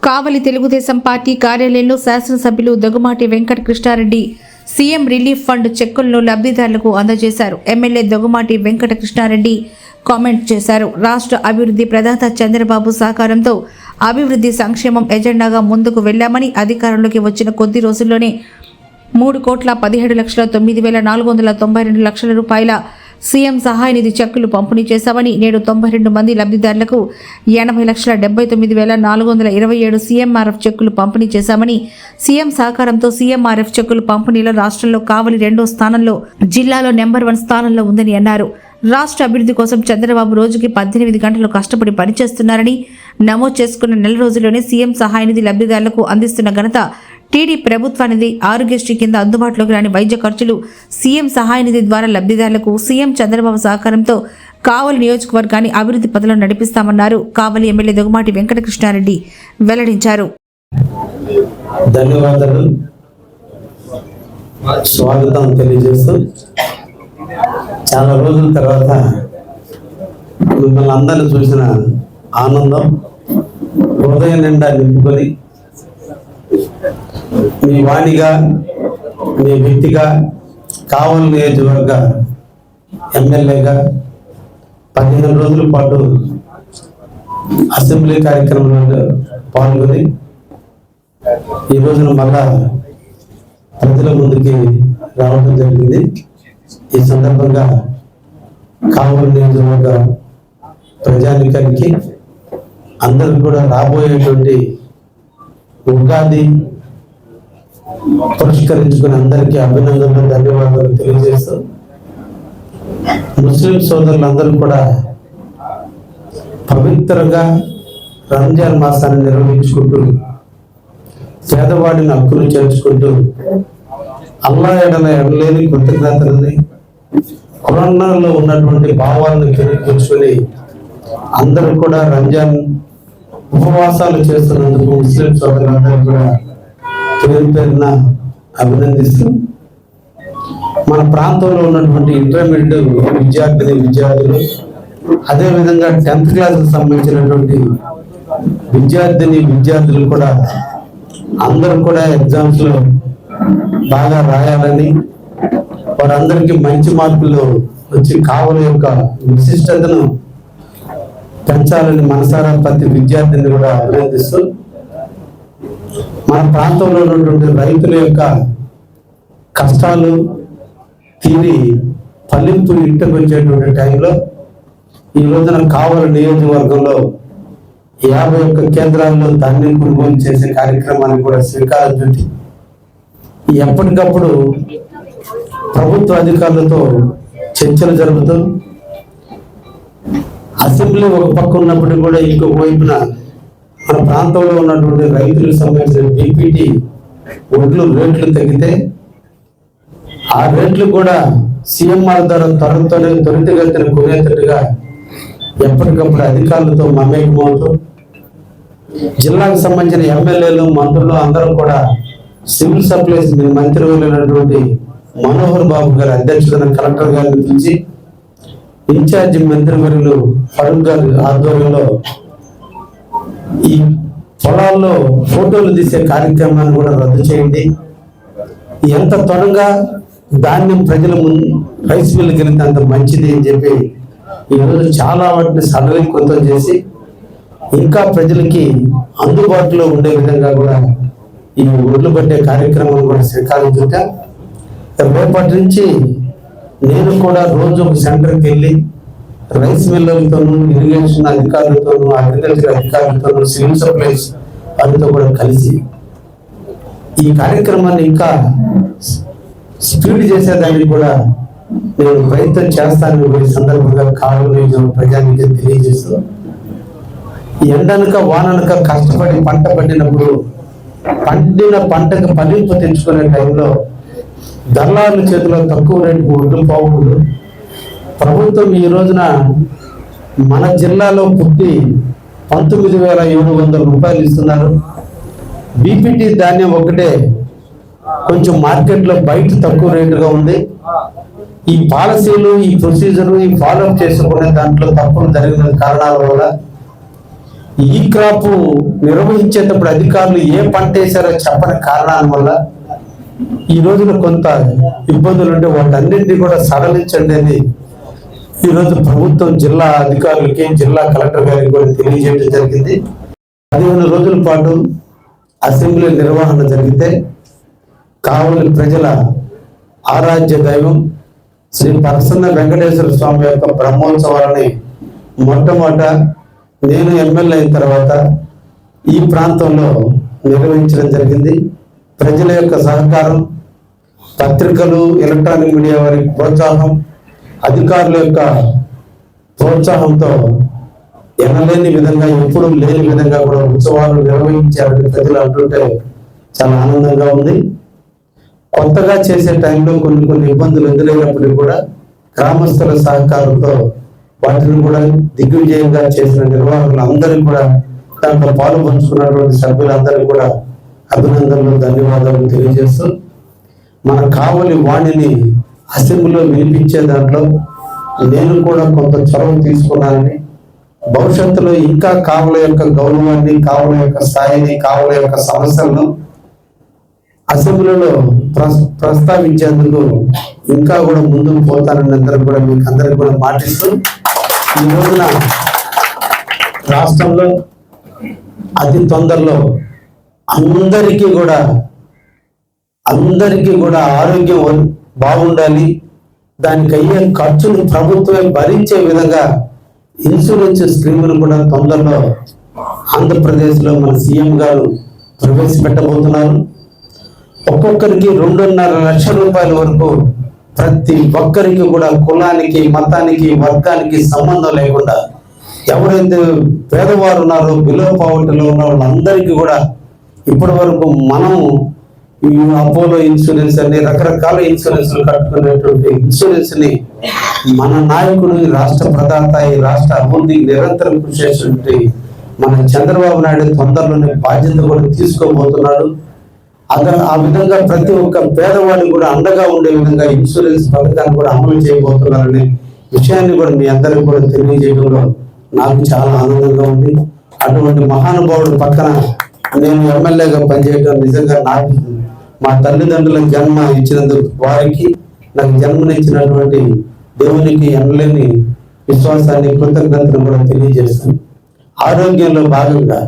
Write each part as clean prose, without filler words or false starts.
కావలి Telugu Desam party కార్యాలయంలో శాసనసభ్యులు Dogumati Venkata Krishna Reddy CM relief fund చెక్కులను లబ్ధిదారులకు అందజేశారు. ఎమ్మెల్యే దొగుమాటి వెంకట కృష్ణారెడ్డి కామెంట్ చేశారు. రాష్ట్ర అభివృద్ధి ప్రదాత చంద్రబాబు సహకారంతో అభివృద్ధి సంక్షేమం ఎజెండాగా ముందుకు వెళ్లామని, అధికారంలోకి వచ్చిన కొద్ది రోజుల్లోనే 3,17,09,492 రూపాయల సీఎం సహాయ నిధి చెక్కులు పంపిణీ చేశామని, నేడు 92 మంది లబ్ధిదారులకు 80,79,427 సీఎంఆర్ఎఫ్ చెక్కులు పంపిణీ చేశామని, సీఎం సహకారంతో సీఎంఆర్ఎఫ్ చెక్కులు పంపిణీలో రాష్ట్రంలో కావలి 2వ స్థానంలో, జిల్లాలో నెంబర్ 1 స్థానంలో ఉందని అన్నారు. రాష్ట్ర అభివృద్ధి కోసం చంద్రబాబు రోజుకి 18 గంటలు కష్టపడి పనిచేస్తున్నారని, నమోదు చేసుకున్న నెల రోజుల్లోనే సీఎం సహాయ నిధి లబ్ధిదారులకు అందిస్తున్న ఘనత టీడీ ప్రభుత్వానిది. ఆరోగ్యశ్రీ కింద అందుబాటులోకి రాని వైద్య ఖర్చులు సీఎం సహాయ నిధి ద్వారా లబ్ధిదారులకు సీఎం చంద్రబాబు సహకారంతో కావలి నియోజకవర్గాన్ని అభివృద్ధి పథంలో నడిపిస్తామన్నారు. కావలి ఎమ్మెల్యే దొగుమాటి వెంకట కృష్ణారెడ్డి వెల్లడించారు. ధన్యవాదాలు. స్వాగతం తెలియజేస్తూ చాలా రోజుల తర్వాత మిమ్మల్ని అందరినీ చూసిన ఆనందం హృదయం నిండా నింపుకొని మీ వాణిగా, మీ వ్యక్తిగా, కావలి నియోజకవర్గ ఎమ్మెల్యేగా 15 రోజుల పాటు అసెంబ్లీ కార్యక్రమంలో పాల్గొని ఈ రోజున మళ్ళా ప్రజల ముందుకి రావడం జరిగింది. ఈ సందర్భంగా కావలి నియోజకవర్గ ప్రజానికానికి అందరికి కూడా రాబోయేటువంటి ఉగాది పురస్కరించుకుని అందరికీ అభినందనలు, ధన్యవాదాలు తెలియజేస్తూ, ముస్లిం సోదరులందరూ కూడా పవిత్రంగా రంజాన్ మాసాన్ని నిర్వహించుకుంటూ పేదవాడిని హక్కులు చేర్చుకుంటూ అల్లా ఎడలేని కృతజ్ఞతలని, ఖురాన్లో ఉన్నటువంటి భావాలను తెలియపరుచుకొని అందరూ కూడా రంజాన్ ఉపవాసాలు చేస్తున్నందుకు ముస్లిం సోదరులందరూ కూడా పేరు పేరున అభినందిస్తూ, మన ప్రాంతంలో ఉన్నటువంటి ఇంటర్మీడియట్ విద్యార్థులు, అదేవిధంగా 10th క్లాస్కి సంబంధించినటువంటి విద్యార్థులు కూడా అందరూ కూడా ఎగ్జామ్స్ లో బాగా రాయాలని, వారందరికీ మంచి మార్కులు వచ్చి కావలి యొక్క విశిష్టతను పెంచాలని మనసారా ప్రతి విద్యార్థిని కూడా అభినందిస్తూ, మన ప్రాంతంలో ఉన్నటువంటి రైతుల యొక్క కష్టాలు తీరి ఫలింపు ఇంటికి వచ్చేటువంటి టైంలో ఈ రోజున కావలి నియోజకవర్గంలో 51 కేంద్రాల్లో ధాన్యం కొనుగోలు చేసే కార్యక్రమాన్ని కూడా శ్రీకారం చుట్టి ఎప్పటికప్పుడు ప్రభుత్వ అధికారులతో చర్చలు జరుపుతూ, అసెంబ్లీ ఒక పక్క ఉన్నప్పటికీ కూడా ఇంకొక వైపున మన ప్రాంతంలో ఉన్నటువంటి రైతులకు సంబంధించిన బీపీటీ ఒడ్లు రేట్లు తగ్గితే ఆ రేట్లు కూడా సీఎంఆర్ ద్వారా త్వరితగతిన కొనేటట్టుగా ఎప్పటికప్పుడు అధికారులతో మమేకమవుతూ, జిల్లాకు సంబంధించిన ఎమ్మెల్యేలు, మంత్రులు అందరూ కూడా సివిల్ సప్లైస్ మంత్రి వెళ్ళినటువంటి మనోహర్ బాబు గారి అధ్యక్షతన కలెక్టర్ గారిని పిలిచి ఇన్ఛార్జి మంత్రివర్యులు ఫరూక్ గారి ఆధ్వర్యంలో ఈ పొలాల్లో ఫోటోలు తీసే కార్యక్రమాన్ని కూడా రద్దు చేయండి, ఎంత త్వరగా ధాన్యం ప్రజల ముందు రైస్ మిల్లుకి వెళ్తే అంత మంచిది అని చెప్పి ఈరోజు చాలా వాటిని సరళీకృతం చేసి ఇంకా ప్రజలకి అందుబాటులో ఉండే విధంగా కూడా ఈ ఒడ్లు పట్టే కార్యక్రమం కూడా శ్రీకారం చుట్టా. రేపటి నుంచి నేను కూడా రోజు ఒక సెంటర్కి వెళ్ళి రైస్ మిల్లర్లతోనూ, ఇరిగేషన్ అధికారులతోనూ, అగ్రికల్చర్ అధికారులతోనూ, సివిల్ సప్లైస్ వారితో కూడా కలిసి ఈ కార్యక్రమాన్ని ఇంకా స్పీడ్ చేసేదానికి కూడా నేను ప్రయత్నం చేస్తానని ఈ సందర్భంగా కావలి ప్రజానికి తెలియజేస్తూ, ఎండనక వాననక కష్టపడి పంట పండినప్పుడు పండిన పంటకు ఫలింపు తెచ్చుకునే టైంలో దళారుల చేతిలో తక్కువ రేటుకు ఒడ్లు పోకూడదు. ప్రభుత్వం ఈ రోజున మన జిల్లాలో పుట్టి 19,700 రూపాయలు ఇస్తున్నారు. బీపీటీ ధాన్యం ఒకటే కొంచెం మార్కెట్లో బయట తక్కువ రేటుగా ఉంది. ఈ పాలసీలు, ఈ ప్రొసీజర్, ఈ ఫాలోఅప్ చేసుకునే దాంట్లో తప్పులు జరిగిన కారణాల వల్ల ఈ క్రాప్ నిర్వహించేటప్పుడు అధికారులు ఏ పంట వేశారో చెప్పని కారణాల వల్ల ఈ రోజున కొంత ఇబ్బందులు ఉంటే వాటన్నింటినీ కూడా సడలించండి అని ఈరోజు ప్రభుత్వం జిల్లా అధికారులకి జిల్లా కలెక్టర్ గారికి కూడా తెలియజేయడం జరిగింది. 15 రోజుల పాటు అసెంబ్లీ నిర్వహణ జరిగితే కావలి ప్రజల ఆరాధ్య దైవం శ్రీ ప్రసన్న వెంకటేశ్వర స్వామి యొక్క బ్రహ్మోత్సవాలని మొట్టమొదట నేను ఎమ్మెల్యే అయిన తర్వాత ఈ ప్రాంతంలో నిర్వహించడం జరిగింది. ప్రజల యొక్క సహకారం, పత్రికలు, ఎలక్ట్రానిక్ మీడియా వారి ప్రోత్సాహం, అధికారుల యొక్క ప్రోత్సాహంతో ఎనలేని విధంగా, ఎప్పుడు లేని విధంగా కూడా ఉత్సవాలు నిర్వహించారని ప్రజలు అంటుంటే చాలా ఆనందంగా ఉంది. కొత్తగా చేసే టైంలో కొన్ని ఇబ్బందులు ఎదురైనప్పటికీ కూడా గ్రామస్తుల సహకారంతో వాటిని కూడా దిగ్విజయంగా చేసిన నిర్వాహకులు అందరికీ కూడా, దాంట్లో పాలు పంచుకున్నటువంటి సభ్యులందరికీ కూడా అభినందనలు, ధన్యవాదాలు తెలియజేస్తూ మన కావలి వాణిని అసెంబ్లీలో వినిపించే దాంట్లో నేను కూడా కొంత చొరవ తీసుకున్నానని, భవిష్యత్తులో ఇంకా కావలి యొక్క గౌరవాన్ని, కావలి యొక్క స్థాయిని, కావలి యొక్క సమస్యలను అసెంబ్లీలో ప్రస్తావించేందుకు ఇంకా కూడా ముందుకు పోతానని మీకు అందరికి కూడా మాటిస్తూ, ఈ రోజున రాష్ట్రంలో అతి తొందరలో అందరికీ కూడా ఆరోగ్యం బాగుండాలి, దానికి అయ్యే ఖర్చును ప్రభుత్వమే భరించే విధంగా ఇన్సూరెన్స్ స్కీమును కూడా తొందరలో ఆంధ్రప్రదేశ్లో మన సీఎం గారు ప్రవేశపెట్టబోతున్నారు. ఒక్కొక్కరికి 2.5 లక్షల రూపాయల వరకు ప్రతి ఒక్కరికి కూడా కులానికి, మతానికి, వర్గానికి సంబంధం లేకుండా ఎవరైతే పేదవారు ఉన్నారో, బిలో పావర్టీలో ఉన్న వాళ్ళందరికీ కూడా ఇప్పటి వరకు మనము ఈ అపోలో ఇన్సూరెన్స్ అని రకరకాల ఇన్సూరెన్స్లు కట్టుకునేటువంటి ఇన్సూరెన్స్ ని మన నాయకుడు, ఈ రాష్ట్ర ప్రదాత, ఈ రాష్ట్ర అభివృద్ధికి నిరంతరం కృషి చేసినటువంటి మన చంద్రబాబు నాయుడు తొందరలోనే బాధ్యత కూడా తీసుకోబోతున్నాడు. ఆ విధంగా ప్రతి ఒక్క పేదవాడికి కూడా అండగా ఉండే విధంగా ఇన్సూరెన్స్ పథకాన్ని కూడా అమలు చేయబోతున్నారనే విషయాన్ని కూడా మీ అందరికీ కూడా తెలియజేయడంలో నాకు చాలా ఆనందంగా ఉంది. అటువంటి మహానుభావుడు పక్కన నేను ఎమ్మెల్యేగా పనిచేయడం నిజంగా నాకు, మా తల్లిదండ్రులకు జన్మ ఇచ్చినందుకు వారికి, నాకు జన్మనిచ్చినటువంటి దేవునికి ఎనలేని విశ్వాసాన్ని, కృతజ్ఞతను కూడా తెలియజేస్తాను. ఆరోగ్యంలో భాగంగా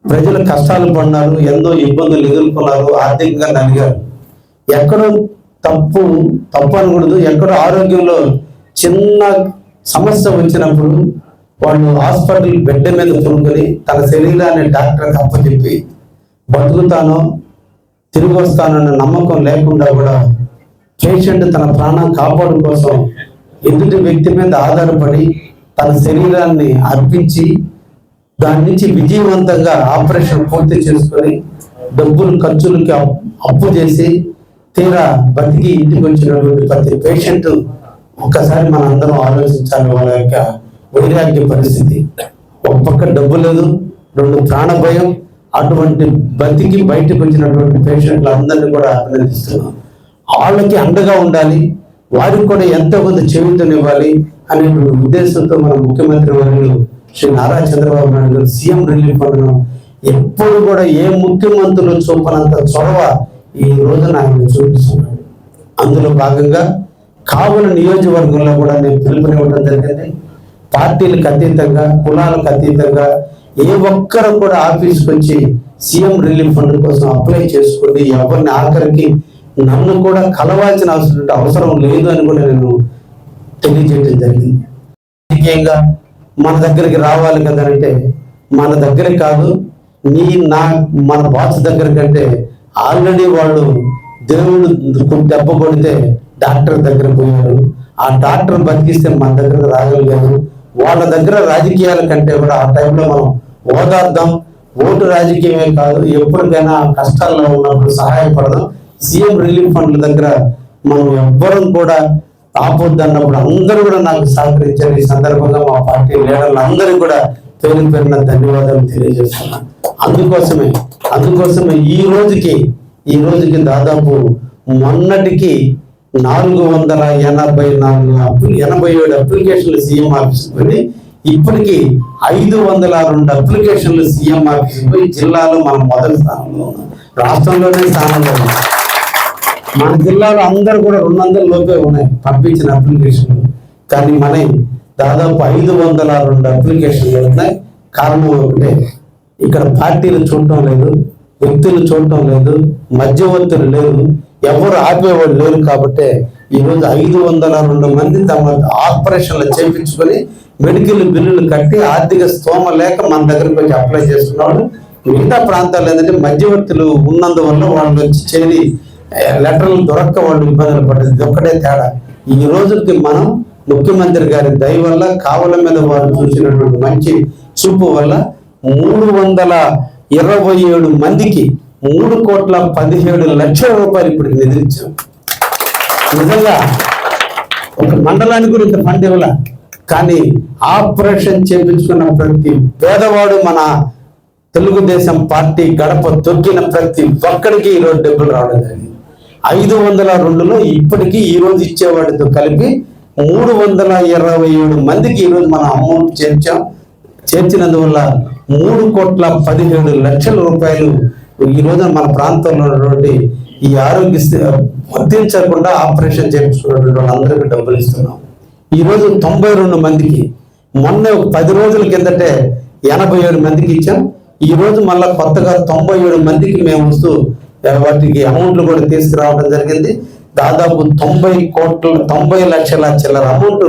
ప్రజలు కష్టాలు పడినారు, ఎన్నో ఇబ్బందులు ఎదుర్కొన్నారు, ఆర్థికంగా నలిగారు. ఎక్కడో తప్పు అనకూడదు, ఎక్కడో ఆరోగ్యంలో చిన్న సమస్య వచ్చినప్పుడు వాళ్ళు హాస్పిటల్ బెడ్ మీద కొనుక్కొని తన శరీరాన్ని డాక్టర్కి అప్పచెప్పి బతుకుతానో తిరిగి వస్తానన్న నమ్మకం లేకుండా కూడా పేషెంట్ తన ప్రాణం కాపాడు కోసం ఎదుటి వ్యక్తి మీద ఆధారపడి తన శరీరాన్ని అర్పించి దాని నుంచి విజయవంతంగా ఆపరేషన్ పూర్తి చేసుకొని డబ్బులు ఖర్చులకి అప్పు చేసి తీరా బతికి ఇంటికి వచ్చినటువంటి ప్రతి పేషెంట్ ఒక్కసారి మన అందరం ఆలోచించాలి. వాళ్ళ యొక్క వైరాగ్య పరిస్థితి, ఒక పక్క డబ్బు లేదు, 2 ప్రాణ భయం, అటువంటి బతికి బయటకు వచ్చినటువంటి పేషెంట్లు అందరినీ కూడా అభినందిస్తున్నాం. వాళ్ళకి అండగా ఉండాలి, వారికి కూడా ఎంతో కొంత చేయూతనివ్వాలి అనేటువంటి ఉద్దేశంతో మన ముఖ్యమంత్రి వర్యులు శ్రీ నారా చంద్రబాబు నాయుడు గారు సీఎం రిలీఫ్ ఫండ్ను ఎప్పుడు కూడా ఏ ముఖ్యమంత్రులు చూపనంత చొరవ ఈ రోజున ఆయన చూపిస్తున్నాడు. అందులో భాగంగా కావలి నియోజకవర్గంలో కూడా నేను పిలుపునివ్వడం జరిగింది. పార్టీలకు అతీతంగా, కులాలకు అతీతంగా ఏ ఒక్కరు కూడా ఆఫీస్కి వచ్చి సీఎం రిలీఫ్ ఫండ్ కోసం అప్లై చేసుకుని ఎవరిని ఆఖరికి నన్ను కూడా కలవాల్సిన అవసరం లేదు అని కూడా నేను తెలియజేయడం జరిగింది. ముఖ్యంగా మన దగ్గరికి రావాలి కదా అంటే మన దగ్గర కాదు, మన బాస్ దగ్గర కంటే ఆల్రెడీ వాళ్ళు దేవుడు దెబ్బ కొడితే డాక్టర్ దగ్గర పోయారు. ఆ డాక్టర్ బతికిస్తే మన దగ్గరకు రాగలిగారు. వాళ్ళ దగ్గర రాజకీయాల కంటే కూడా ఆ టైంలో మనం ఓదార్దాం. ఓటు రాజకీయమే కాదు, ఎప్పటికైనా కష్టాల్లో ఉన్నప్పుడు సహాయపడదాం. సీఎం రిలీఫ్ ఫండ్ల దగ్గర మనం ఎవ్వరం కూడా ఆపొద్దు అన్నప్పుడు అందరూ కూడా నాకు సహకరించారు. ఈ సందర్భంగా మా పార్టీ లీడర్లు అందరూ కూడా పేరున ధన్యవాదాలు తెలియజేస్తున్నాను. అందుకోసమే ఈ రోజుకి దాదాపు మొన్నటికి 487 అప్లికేషన్లు సీఎం ఆఫీస్ కొని ఇప్పటికీ 502 అప్లికేషన్లు సీఎం ఆఫీస్ పోయి జిల్లాలో మనం మొదటి స్థానంలో ఉన్నాం, రాష్ట్రంలోనే స్థానంలో ఉన్నాం. మన జిల్లాలో అందరూ కూడా 200 లోపే ఉన్నాయి పంపించిన అప్లికేషన్లు, కానీ మన దాదాపు 502 అప్లికేషన్లు ఉన్నాయి. కారణం ఒకటే, ఇక్కడ పార్టీలు చూడటం లేదు, వ్యక్తులు చూడటం లేదు, మధ్యవర్తులు లేరు, ఎవరు ఆపేవాళ్ళు లేరు. కాబట్టి ఈరోజు 502 మంది తమ ఆపరేషన్లు చేయించుకొని మెడికల్ బిల్లులు కట్టి ఆర్థిక స్తోమ లేక మన దగ్గరకు వచ్చి అప్లై చేస్తున్నాడు. మిగతా ప్రాంతాలు ఏంటంటే మధ్యవర్తులు ఉన్నందువల్ల వాళ్ళు వచ్చి చేరి లెటర్లు దొరక్క వాళ్ళు ఇబ్బందులు పడ్డది. ఇది ఒక్కటే తేడా. ఈ రోజుకి మనం ముఖ్యమంత్రి గారి దయ వల్ల, కావల మీద వారు చూసినటువంటి మంచి చూపు వల్ల 327 మందికి 3,17,00,000 రూపాయలు ఇప్పుడు నిధులిచ్చాం. నిజంగా ఒక మండలానికి కూడా ఇంత ఫండ్ ఇవ్వాల, కానీ ఆపరేషన్ చేయించుకున్న ప్రతి పేదవాడు మన తెలుగుదేశం పార్టీ గడప తొక్కిన ప్రతి ఒక్కడికి ఈరోజు డబ్బులు రావడం జరిగింది. 502లో ఇప్పటికీ ఈ రోజు ఇచ్చేవాడితో కలిపి 327 మందికి ఈరోజు మనం అమౌంట్ చేర్చినందువల్ల 3,17,00,000 రూపాయలు ఈ రోజున మన ప్రాంతంలో ఉన్నటువంటి ఈ ఆరోగ్య వర్తించకుండా ఆపరేషన్ చేయించుకున్నటువంటి వాళ్ళందరికీ డబ్బులు ఇస్తున్నాం. ఈ రోజు 92 మందికి, మొన్న 10 రోజుల కిందటే 87 మందికి ఇచ్చాం. ఈ రోజు మళ్ళా కొత్తగా 97 మందికి మేము వస్తూ వాటికి అమౌంట్లు కూడా తీసుకురావడం జరిగింది. దాదాపు 90 లక్షల చిల్లర అమౌంట్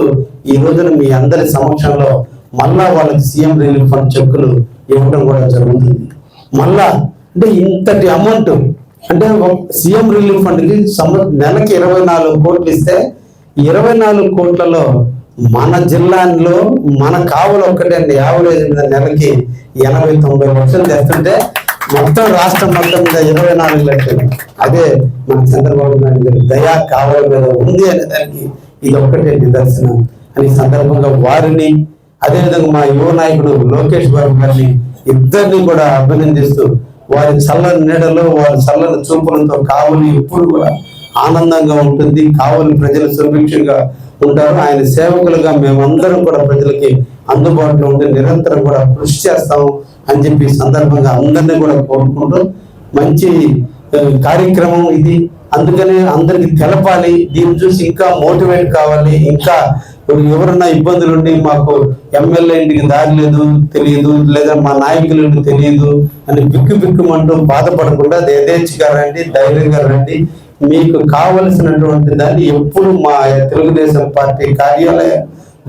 ఈ రోజున మీ అందరి సమక్షంలో మళ్ళా వాళ్ళకి సీఎం రిలీఫ్ ఫండ్ చెక్కులు ఇవ్వడం కూడా జరుగుతుంది. మళ్ళా అంటే ఇంతటి అమౌంట్ అంటే సీఎం రిలీఫ్ ఫండ్కి నెలకి 24 కోట్లు ఇస్తే 24 కోట్లలో మన జిల్లాలో మన కావలు ఒక్కటే యావరేజ్ మీద నెలకి 80-90 లక్షలు తెస్తుంటే మొత్తం రాష్ట్రం మొత్తం మీద 24 లక్షలు. అదే మన చంద్రబాబు నాయుడు గారి దయా కావల మీద ఉంది అనే దానికి ఇది ఒక్కటే నిదర్శనం అని సందర్భంగా వారిని, అదేవిధంగా మా యువ నాయకుడు లోకేష్ బాబు గారిని ఇద్దరిని కూడా అభినందిస్తూ, వారి చల్లని నీడలో వారి చల్లని చూపులతో కావలి ఎప్పుడు కూడా ఆనందంగా ఉంటుంది. కావలి ప్రజలు సుభిక్షంగా ఉంటారు. ఆయన సేవకులుగా మేమందరం కూడా ప్రజలకి అందుబాటులో ఉండి నిరంతరం కూడా కృషి చేస్తాము అని చెప్పి సందర్భంగా అందరినీ కూడా కోరుకుంటూ, మంచి కార్యక్రమం ఇది. అందుకనే అందరికి తెలపాలి, దీన్ని చూసి ఇంకా మోటివేట్ కావాలి. ఇంకా ఎవరన్నా ఇబ్బందులు ఉండి మాకు ఎమ్మెల్యే ఇంటికి దారి లేదు తెలియదు, లేదా మా నాయకులు తెలియదు అని బిక్కుమంటూ బాధపడకుండా యథేచ్ఛగా రండి, ధైర్యంగా రండి. మీకు కావలసినటువంటి దాన్ని ఎప్పుడు మా తెలుగుదేశం పార్టీ కార్యాలయ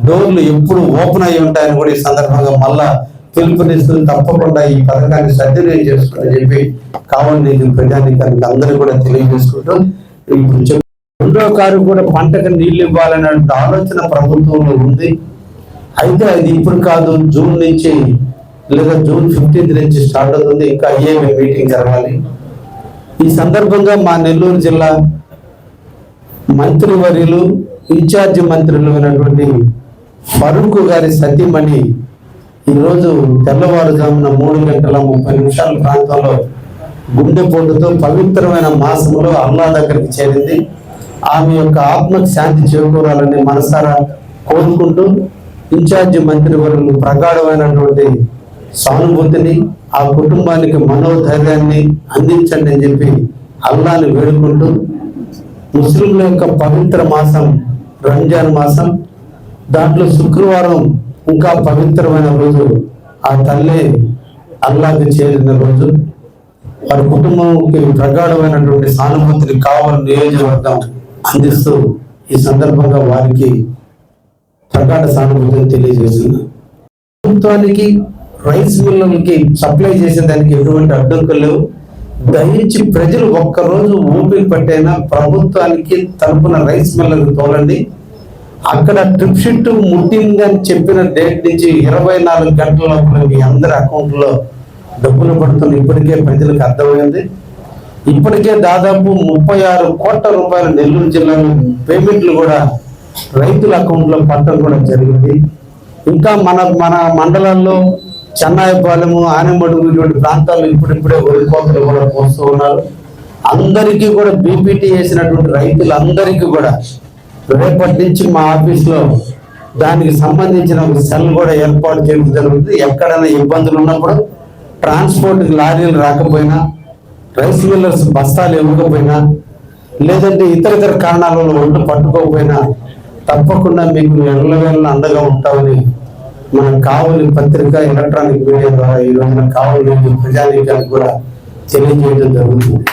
డోర్లు ఎప్పుడు ఓపెన్ అయి ఉంటాయని కూడా ఈ సందర్భంగా మళ్ళా పిలుపునిస్తూ తప్పకుండా ఈ పథకాన్ని సద్వినియోగం చేసుకోవాలని చెప్పి కావలి ప్రజానికానికి అందరూ కూడా తెలియజేసుకుంటూ, ఇప్పుడు రెండో కారు కూడా పంటకు నీళ్లు ఇవ్వాలనే ఆలోచన ప్రభుత్వంలో ఉంది. అయితే అది ఇప్పుడు కాదు, జూన్ నుంచి లేదా జూన్ 15 నుంచి స్టార్ట్ అవుతుంది. ఇంకా అయ్యే మీటింగ్ జరగాలి. ఈ సందర్భంగా మా నెల్లూరు జిల్లా మంత్రివర్యులు, ఇన్ఛార్జి మంత్రులు అయినటువంటి ఫరూక్ గారి సతీమణి ఈరోజు తెల్లవారుజామున 3:30 ప్రాంతంలో గుండెపోటుతో పవిత్రమైన మాసంలో అల్లా దగ్గరికి చేరింది. ఆమె యొక్క ఆత్మకు శాంతి చేకూరాలని మనసారా కోరుకుంటూ, ఇన్ఛార్జి మంత్రివర్యులు ప్రగాఢమైనటువంటి సానుభూతిని, ఆ కుటుంబానికి మనోధైర్యాన్ని అందించండి అని చెప్పి అల్లాని వేడుకుంటూ, ముస్లింల యొక్క పవిత్ర మాసం రంజాన్ మాసం, దాంట్లో శుక్రవారం ఇంకా పవిత్రమైన రోజు, ఆ తల్లి అల్లాకి చేరిన రోజు, వారి కుటుంబంకి ప్రగాఢమైనటువంటి సానుభూతిని కావలి నియోజకవర్గం అందిస్తూ ఈ సందర్భంగా వారికి ప్రగాఢ సానుభూతిని తెలియజేస్తుంది. ప్రభుత్వానికి రైస్ మిల్లర్లకి సప్లై చేసేదానికి ఎటువంటి అడ్డంకులు లేవు. దయించి ప్రజలు ఒక్కరోజు ఊపిరి పట్టైనా ప్రభుత్వానికి తరపున రైస్ మిల్లర్కి తోలండి. అక్కడ ట్రిప్ షీట్ ముట్టిందని చెప్పిన డేట్ నుంచి 24 గంటల లోపల మీ అందరి అకౌంట్లో డబ్బులు పడుతుంది. ఇప్పటికే ప్రజలకు అర్థమైంది. ఇప్పటికే దాదాపు 36 కోట్ల రూపాయల నెల్లూరు జిల్లాలో పేమెంట్లు కూడా రైతుల అకౌంట్లో పట్టడం కూడా జరిగింది. ఇంకా మన మండలాల్లో చెన్నాయిపాలెము, ఆనమడుగు ఇటువంటి ప్రాంతాల్లో ఇప్పుడిప్పుడే వరి కోతలు కూడా పోస్తూ ఉన్నారు. అందరికీ కూడా బీపీటీ వేసినటువంటి రైతులందరికీ కూడా రేపటి నుంచి మా ఆఫీస్లో దానికి సంబంధించిన ఒక సెల్ కూడా ఏర్పాటు చేయడం జరుగుతుంది. ఎక్కడైనా ఇబ్బందులు ఉన్నప్పుడు ట్రాన్స్పోర్ట్కి లారీలు రాకపోయినా, రైస్ మిల్లర్స్ బస్తాలు ఇవ్వకపోయినా, లేదంటే ఇతర కారణాల వల్ల ఒడ్డు పట్టుకోకపోయినా తప్పకుండా మీకు ఎల్లవేళ అండగా ఉంటామని మన కావలి పత్రిక, ఎలక్ట్రానిక్ మీడియా ద్వారా ఈ రోజున కావలి ప్రజానీకానికి కూడా తెలియజేయడం జరుగుతుంది.